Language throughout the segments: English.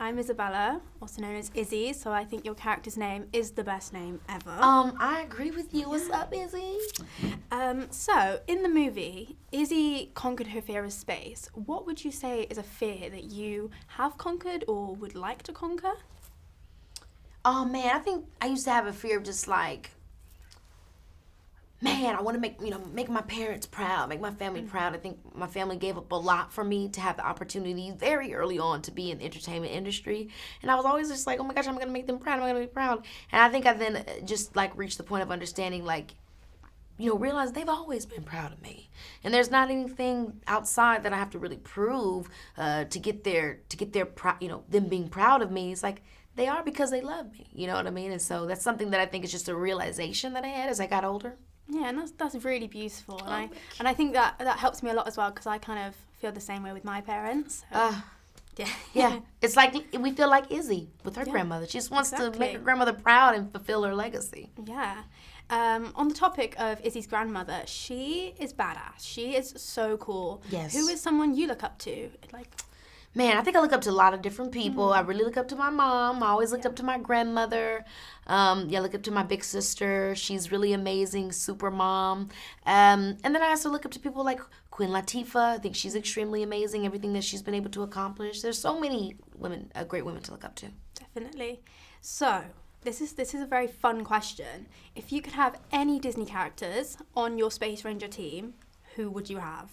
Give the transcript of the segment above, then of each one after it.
I'm Isabella, also known as Izzy, so I think your character's name is the best name ever. I agree with you. What's up, Izzy? So, in the movie, Izzy conquered her fear of space. What would you say is a fear that you have conquered or would like to conquer? Oh, man, I think I used to have a fear of just like, man, I want to make my parents proud, make my family proud. I think my family gave up a lot for me to have the opportunity very early on to be in the entertainment industry. And I was always just like, oh my gosh, I'm going to make them proud. I'm going to be proud. And I think I then just like reached the point of understanding like, realize they've always been proud of me. And there's not anything outside that I have to really prove to get their them being proud of me. It's like, they are because they love me. You know what I mean? And so that's something that I think is just a realization that I had as I got older. Yeah, and that's really beautiful, and I think that helps me a lot as well because I kind of feel the same way with my parents. So, yeah. It's like we feel like Izzy with her grandmother. She just wants to make her grandmother proud and fulfill her legacy. Yeah. On the topic of Izzy's grandmother, she is badass. She is so cool. Yes. Who is someone you look up to? Man, I think I look up to a lot of different people. I really look up to my mom. I always looked up to my grandmother. I look up to my big sister. She's really amazing, super mom. And then I also look up to people like Queen Latifah. I think she's extremely amazing, everything that she's been able to accomplish. There's so many women, great women to look up to. Definitely. So, this is a very fun question. If you could have any Disney characters on your Space Ranger team, who would you have?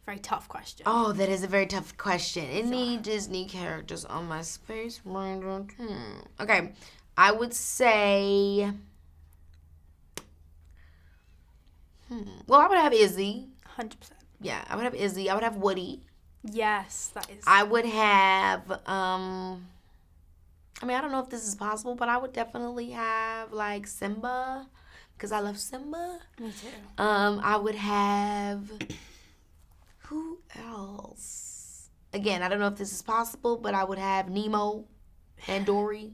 Very tough question. Oh, that is a very tough question. Any Disney characters on my Space Ranger team? Okay, I would say... Well, I would have Izzy. 100%. Yeah, I would have Izzy. I would have Woody. Yes, that is... I would have... I don't know if this is possible, but I would definitely have, like, Simba. Because I love Simba. Me too. I would have... Who else? Again, I don't know if this is possible, but I would have Nemo and Dory.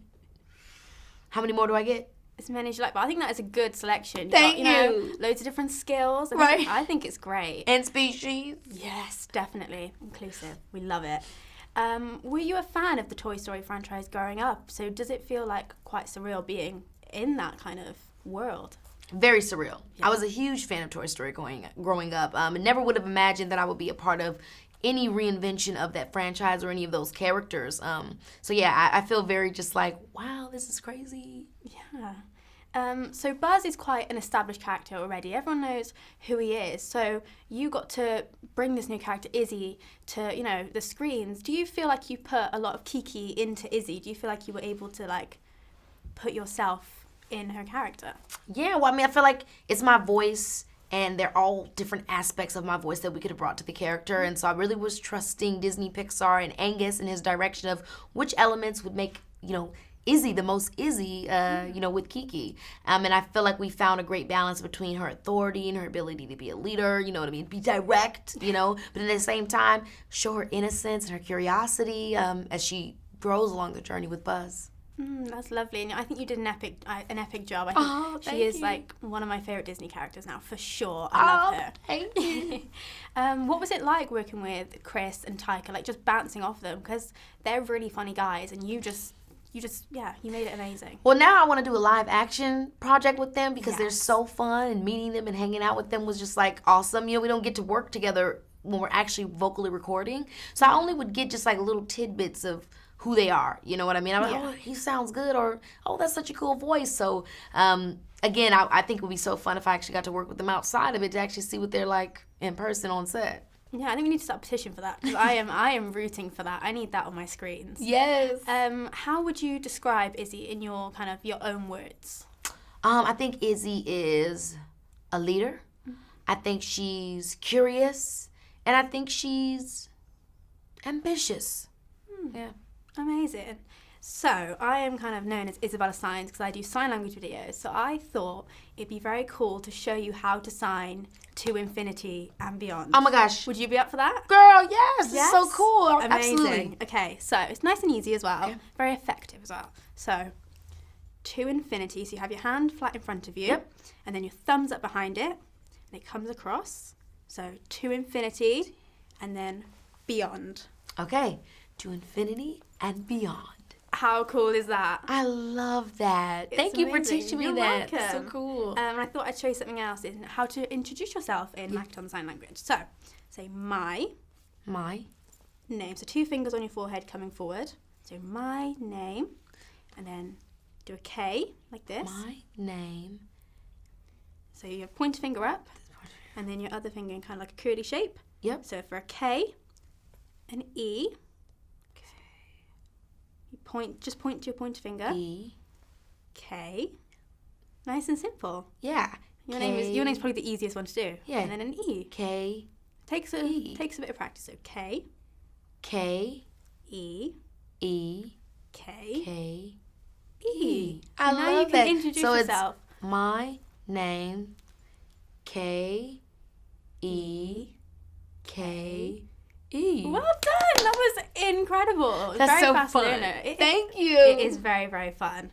How many more do I get? As many as you like, but I think that is a good selection. Thank you. Loads of different skills. I think it's great. And species. Yes, definitely. Inclusive. We love it. Were you a fan of the Toy Story franchise growing up? So does it feel like quite surreal being in that kind of world? Very surreal. Yeah. I was a huge fan of Toy Story growing up. Never would have imagined that I would be a part of any reinvention of that franchise or any of those characters. I feel very just like, wow, this is crazy. Yeah. So Buzz is quite an established character already. Everyone knows who he is. So you got to bring this new character, Izzy, to, the screens. Do you feel like you put a lot of Keke into Izzy? Do you feel like you were able to, put yourself in her character? Yeah, well, I feel like it's my voice, and they're all different aspects of my voice that we could have brought to the character. And so I really was trusting Disney, Pixar, and Angus in his direction of which elements would make, Izzy the most Izzy, with Keke. And I feel like we found a great balance between her authority and her ability to be a leader, be direct, but at the same time, show her innocence and her curiosity as she grows along the journey with Buzz. That's lovely, and I think you did an epic job. I think she is one of my favorite Disney characters now, for sure. I love her. Thank you. What was it like working with Chris and Taika, just bouncing off them, because they're really funny guys, and you made it amazing. Well, now I want to do a live action project with them because they're so fun, and meeting them and hanging out with them was just awesome. We don't get to work together when we're actually vocally recording, so I only would get just little tidbits of who they are, you know what I mean? I'm like, oh, he sounds good, or, oh, that's such a cool voice. So, again, I think it would be so fun if I actually got to work with them outside of it to actually see what they're like in person on set. Yeah, I think we need to start a petition for that, because I am rooting for that. I need that on my screens. Yes. How would you describe Izzy in your own words? I think Izzy is a leader. I think she's curious, and I think she's ambitious. Yeah. Amazing. So, I am known as Isabella Signs because I do sign language videos. So, I thought it'd be very cool to show you how to sign to infinity and beyond. Oh my gosh. Would you be up for that? Girl, yes. It's so cool. Amazing. Absolutely. Okay, so it's nice and easy as well. Okay. Very effective as well. So, to infinity. So, you have your hand flat in front of you. Yep. And then your thumbs up behind it. And it comes across. So, to infinity and then beyond. Okay. To infinity and beyond. How cool is that? I love that. It's Thank you for amazing. teaching me You're that. welcome. That's so cool. And I thought I'd show you something else in how to introduce yourself in Makaton Sign Language. So, say my name. So 2 fingers on your forehead coming forward. So my name. And then do a K like this. My name. So you have pointer finger up. And then your other finger in kind of like a curly shape. Yep. So for a K, an E. You just point to your pointer finger. E. K. Nice and simple. Yeah. Your name's probably the easiest one to do. Yeah. And then an E. K. Takes a E. bit of practice. So K, K. E, E. K, K. E. I So now love you can that. introduce So yourself. it's my name. K. E. K. E. Well done. That was incredible. That's very so fast fun. learner. Thank you. It is very, very fun.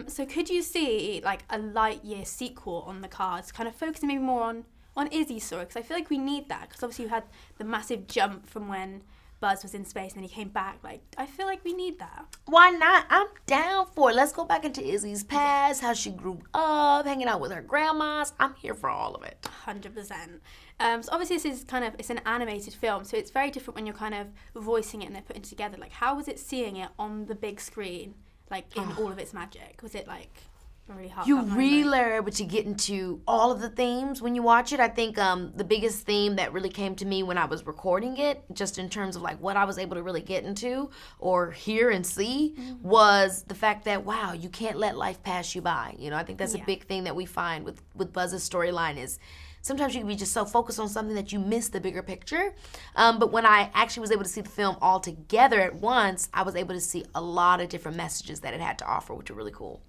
So could you see like a Lightyear sequel on the cards, kind of focusing maybe more on Izzy's story? Because I feel like we need that. Because obviously you had the massive jump from when Buzz was in space and then he came back. Like, I feel like we need that. Why not? I'm down for it. Let's go back into Izzy's past, how she grew up, hanging out with her grandmas. I'm here for all of it. 100%. So obviously this is it's an animated film, so it's very different when you're kind of voicing it and they're putting it together. Like, how was it seeing it on the big screen, like in all of its magic? Was it like a really hard? You really are able to get into all of the themes when you watch it. I think the biggest theme that really came to me when I was recording it, just in terms of like what I was able to really get into or hear and see, was the fact that, wow, you can't let life pass you by. You know, I think that's a big thing that we find with Buzz's storyline is sometimes you can be just so focused on something that you miss the bigger picture. But when I actually was able to see the film all together at once, I was able to see a lot of different messages that it had to offer, which are really cool.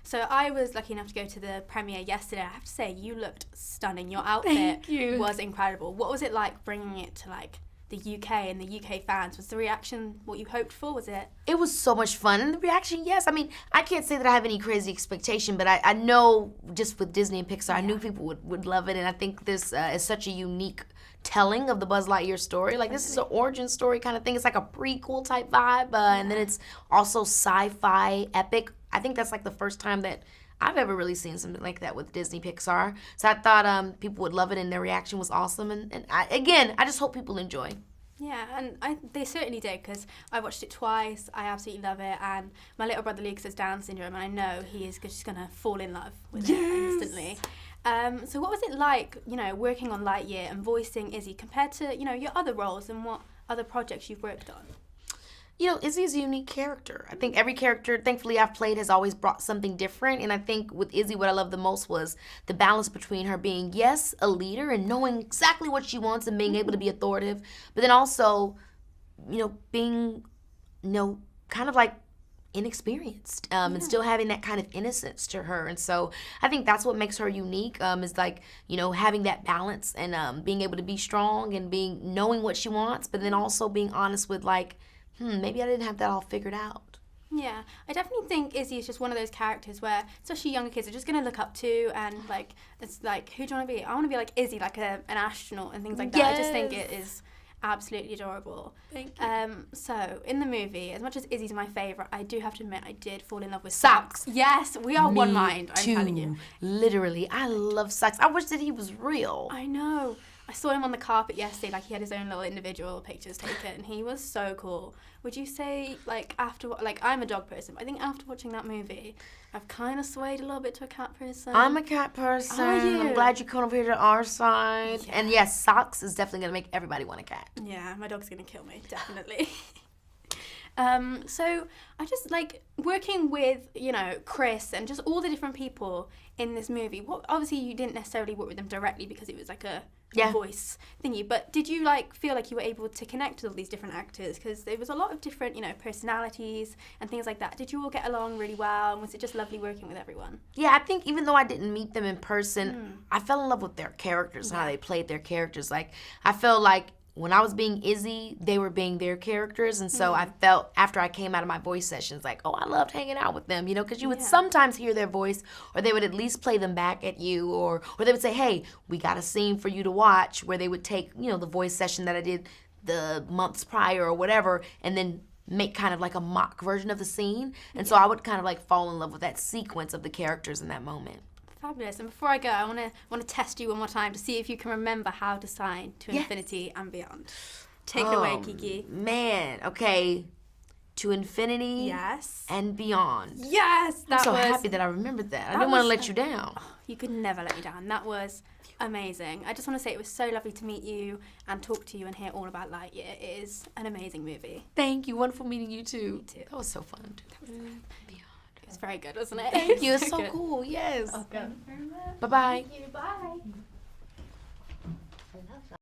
So I was lucky enough to go to the premiere yesterday. I have to say, you looked stunning. Your outfit was incredible. What was it like bringing it to like the UK and the UK fans? Was the reaction what you hoped for? Was it? It was so much fun. And the reaction, yes. I mean, I can't say that I have any crazy expectation, but I know just with Disney and Pixar, I knew people would love it. And I think this is such a unique telling of the Buzz Lightyear story. Like, this is an origin story kind of thing. It's like a prequel type vibe. And then it's also sci-fi epic. I think that's like the first time that I've ever really seen something like that with Disney Pixar. So I thought people would love it, and their reaction was awesome. And I just hope people enjoy. Yeah, and they certainly did, because I watched it twice. I absolutely love it, and my little brother Luke has Down syndrome, and I know he is just going to fall in love with it instantly. So what was it like, working on Lightyear and voicing Izzy compared to, your other roles and what other projects you've worked on? Izzy is a unique character. I think every character, thankfully, I've played has always brought something different. And I think with Izzy, what I love the most was the balance between her being, yes, a leader and knowing exactly what she wants and being able to be authoritative, but then also, being, kind of like inexperienced and still having that kind of innocence to her. And so I think that's what makes her unique, is like, having that balance and being able to be strong and knowing what she wants, but then also being honest with like, maybe I didn't have that all figured out. Yeah, I definitely think Izzy is just one of those characters where, especially younger kids, are just going to look up to, and like, it's like, who do you want to be? I want to be like Izzy, like an astronaut and things like that. Yes. I just think it is absolutely adorable. Thank you. So in the movie, as much as Izzy's my favourite, I do have to admit I did fall in love with Socks. Yes, we are one Me mind, I'm too. telling you. Literally, I love Socks. I wish that he was real. I know. I saw him on the carpet yesterday, like he had his own little individual pictures taken, and he was so cool. Would you say, like, I'm a dog person, but I think after watching that movie, I've kind of swayed a little bit to a cat person. I'm a cat person. Are you? I'm glad you come over here to our side. Yeah. And yes, Socks is definitely going to make everybody want a cat. Yeah, my dog's going to kill me, definitely. So I just like working with, Chris and just all the different people in this movie. Obviously you didn't necessarily work with them directly because it was like a voice thingy, but did you feel like you were able to connect with all these different actors? Because there was a lot of different, personalities and things like that. Did you all get along really well, and was it just lovely working with everyone? Yeah, I think even though I didn't meet them in person, I fell in love with their characters and how they played their characters. Like, I felt like when I was being Izzy, they were being their characters. And so I felt, after I came out of my voice sessions, like, oh, I loved hanging out with them, because you would sometimes hear their voice, or they would at least play them back at you, or they would say, hey, we got a scene for you to watch, where they would take, the voice session that I did the months prior or whatever, and then make kind of like a mock version of the scene. And so I would kind of like fall in love with that sequence of the characters in that moment. Fabulous. And before I go, I want to test you one more time to see if you can remember how to sign to infinity and beyond. Take it away, Keke. Man, okay. To infinity and beyond. Yes, I'm so happy that I remembered that. I didn't want to let you down. Oh, you could never let me down. That was amazing. I just want to say it was so lovely to meet you and talk to you and hear all about Lightyear. It is an amazing movie. Thank you. Wonderful meeting you too. You too. That was so fun. Beyond. It was very good, wasn't it? Thank you. It's so good. cool. Yes. Okay. Bye-bye. Thank you. Bye.